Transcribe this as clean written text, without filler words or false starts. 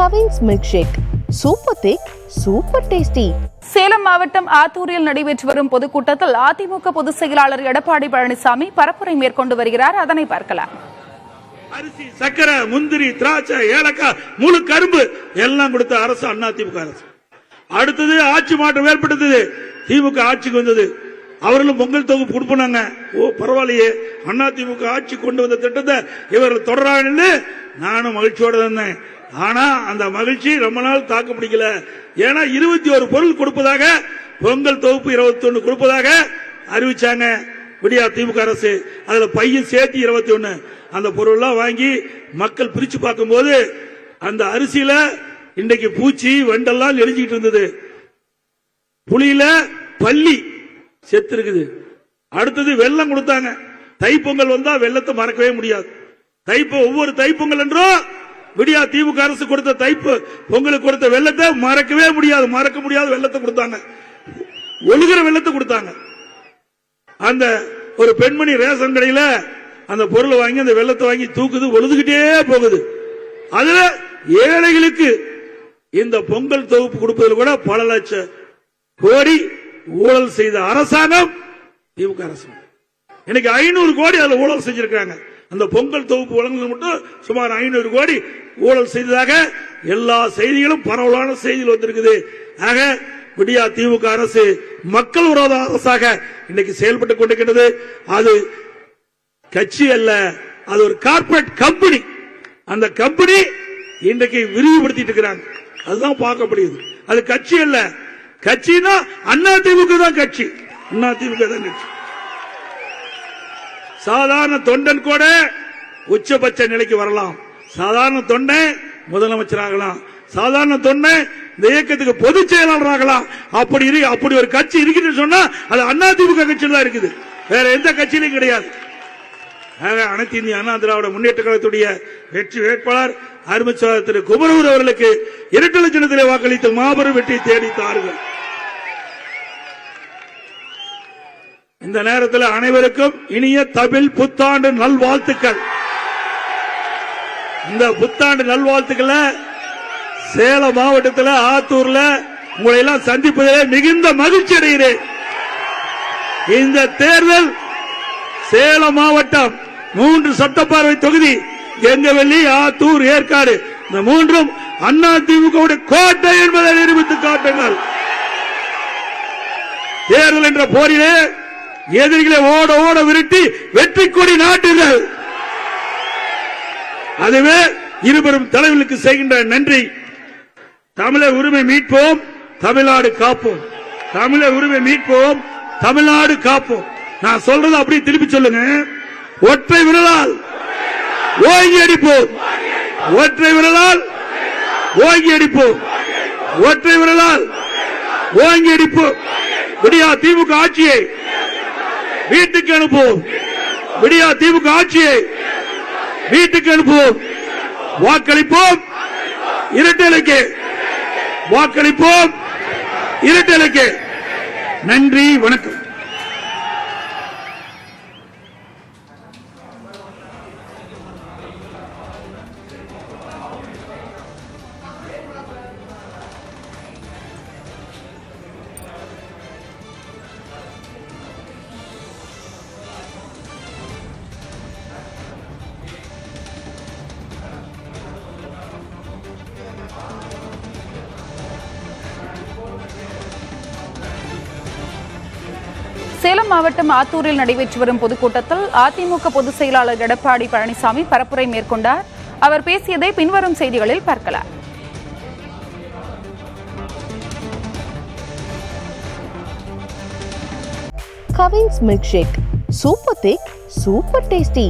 Cavin's milk shake super திக் super tasty. Salem மாவட்டம் ஆத்தூரில் நடைபெற்று வரும் பொதுக்கூட்டத்தில் அதிமுக பொதுச் செயலாளர் எடப்பாடி பழனிசாமி பரப்புரை மேற்கொண்டு வருகிறார். அதனை பார்க்கலாம். அரிசி, சக்கரை, முந்திரி, திராட்சை, ஏலக்காய், முழு கரும்பு எல்லாம் கொடுத்த அரசு அதிமுக அரசு. அடுத்தது ஆட்சி மாற்றம் ஏற்பட்டது, திமுக ஆட்சிக்கு வந்தது. அவர்களும் பொங்கல் தொகுப்பு கொடுப்பாங்க. பரவாயில்லையே, அதிமுக ஆட்சி கொண்டு வந்த திட்டத்தை இவர்கள் தொடராங்க. நானும் மகிழ்ச்சியோட இருந்தேன். ஆனா அந்த மகிழ்ச்சி ரொம்ப நாள் தாக்கு பிடிக்கல. ஏன்னா 21 பொருள் கொடுப்பதாக, பொங்கல் தொகுப்பு 21 கொடுப்பதாக அறிவிச்சாங்க விடியா திமுக அரசு. அதுல பையன் சேர்த்து 21. அந்த பொருள் எல்லாம் வாங்கி மக்கள் பிரிச்சு பார்க்கும் போது அந்த அரிசியில இன்றைக்கு பூச்சி வண்டெல்லாம் எரிஞ்சிட்டு இருந்தது. புளியில பள்ளி செத்து இருக்குது. அடுத்தது வெள்ளம் கொடுத்தாங்க. தைப்பொங்கல் வந்தா வெள்ளத்தை மறக்கவே முடியாது. ஒவ்வொரு தைப்பொங்கல் என்றும் விடியா திமுக அரசு கொடுத்த தைப்பு பொங்கலுக்கு கொடுத்த வெள்ளத்தை மறக்கவே முடியாது. மறக்க முடியாத வெள்ளத்தை கொடுத்தாங்க. ஒழுகிற வெள்ளத்தை கொடுத்தாங்க. அந்த ஒரு பெண்மணி ரேஷன் கடையில அந்த பொருளை வாங்கி அந்த வெள்ளத்தை வாங்கி தூக்குது, ஒழுதுகிட்டே போகுது. அதுல ஏழைகளுக்கு இந்த பொங்கல் தொகுப்பு கொடுப்பதில் கூட பல லட்சம் கோடி ஊழல் செய்த அரசாங்கம் திமுக அரசு. இன்னைக்கு 500 கோடி அதுல ஊழல் செஞ்சிருக்காங்க. அந்த பொங்கல் தொகுப்பு வழங்குவது மட்டும் சுமார் 500 கோடி ஊழல் செய்ததாக எல்லா செய்திகளும் பரவலான செய்திகள் வந்திருக்குது. ஆக விடியா திமுக அரசு மக்கள் விரோத அரசாக இன்னைக்கு செயல்பட்டுக் கொண்டிருக்கிறது. அது கட்சி அல்ல, அது ஒரு கார்பரேட் கம்பெனி. அந்த கம்பெனி இன்றைக்கு விரிவுபடுத்திட்டு இருக்கிறாங்க. அதுதான் பார்க்கப்படுது. அது கட்சி அல்ல. கட்சினா அதிமுக தான் கட்சி. அதிமுக தான் கட்சி. சாதாரண தொண்டன் கூட உச்சபட்ச நிலைக்கு வரலாம். சாதாரண தொண்டன் முதலமைச்சராகலாம். சாதாரண தொண்டன் இந்த இயக்கத்துக்கு பொதுச் செயலாளர் ஆகலாம். அப்படி ஒரு கட்சி இருக்குன்னு சொன்னா அது அதிமுக கட்சியில் தான் இருக்குது, வேற எந்த கட்சியிலும் கிடையாது. அனைத்து இந்திய அண்ணா திராவிட முன்னேற்ற கழகத்துடைய வெற்றி வேட்பாளர் அருமைச்சர் திரு குமரூர் அவர்களுக்கு இரட்டை சின்னத்திலே வாக்களித்து மாபெரும் வெற்றி தேடித்தார்கள். இந்த நேரத்தில் அனைவருக்கும் இனிய தமிழ் புத்தாண்டு நல்வாழ்த்துக்கள். இந்த புத்தாண்டு நல்வாழ்த்துக்கள் சேலம் மாவட்டத்தில் ஆத்தூர்ல உங்களை எல்லாம் சந்திப்பதிலே மிகுந்த மகிழ்ச்சி அடைகிறேன். இந்த தேர்தல் சேலம் மாவட்டம் 3 சட்டப்பேரவை தொகுதி, கெங்கவல்லி, ஆத்தூர், ஏற்காடு, இந்த 3ம் அதிமுக கோட்டை என்பதை நிரூபித்து காட்டுங்கள். தேர்தல் என்ற போரிலே எதிரிகளை ஓட ஓட விரட்டி வெற்றி கொடி நாட்டுங்கள். அதுவே இருவரும் தலைவர்களுக்கு செய்கின்ற நன்றி. தமிழர் உரிமை மீட்போம், தமிழ்நாடு காப்போம். தமிழர் உரிமை மீட்போம், தமிழ்நாடு காப்போம். நான் சொல்றது அப்படியே திருப்பி சொல்லுங்க. ஒற்றை விரலால் ஓங்கி அடிப்போம். ஒற்றை விரலால் ஓங்கி அடிப்போம். ஒற்றை விரலால் ஓங்கி அடிப்போம். விடியா திமுக ஆட்சியை வீட்டுக்கு அனுப்புவோம். விடியா திமுக ஆட்சியை வீட்டுக்கு அனுப்புவோம். வாக்களிப்போம் இரட்டைக்கு. வாக்களிப்போம் இரட்டைக்கு. நன்றி, வணக்கம். சேலம் மாவட்டம் ஆத்தூரில் நடைபெற்று வரும் பொதுக்கூட்டத்தில் அதிமுக பொதுச் செயலாளர் எடப்பாடி பழனிசாமி பரப்புரை மேற்கொண்டார். அவர் பேசியதை பின்வரும் செய்திகளில் பார்க்கலாம். கவின்ஸ் மில்க் ஷேக் சூப்பர் திக் சூப்பர் டேஸ்டி.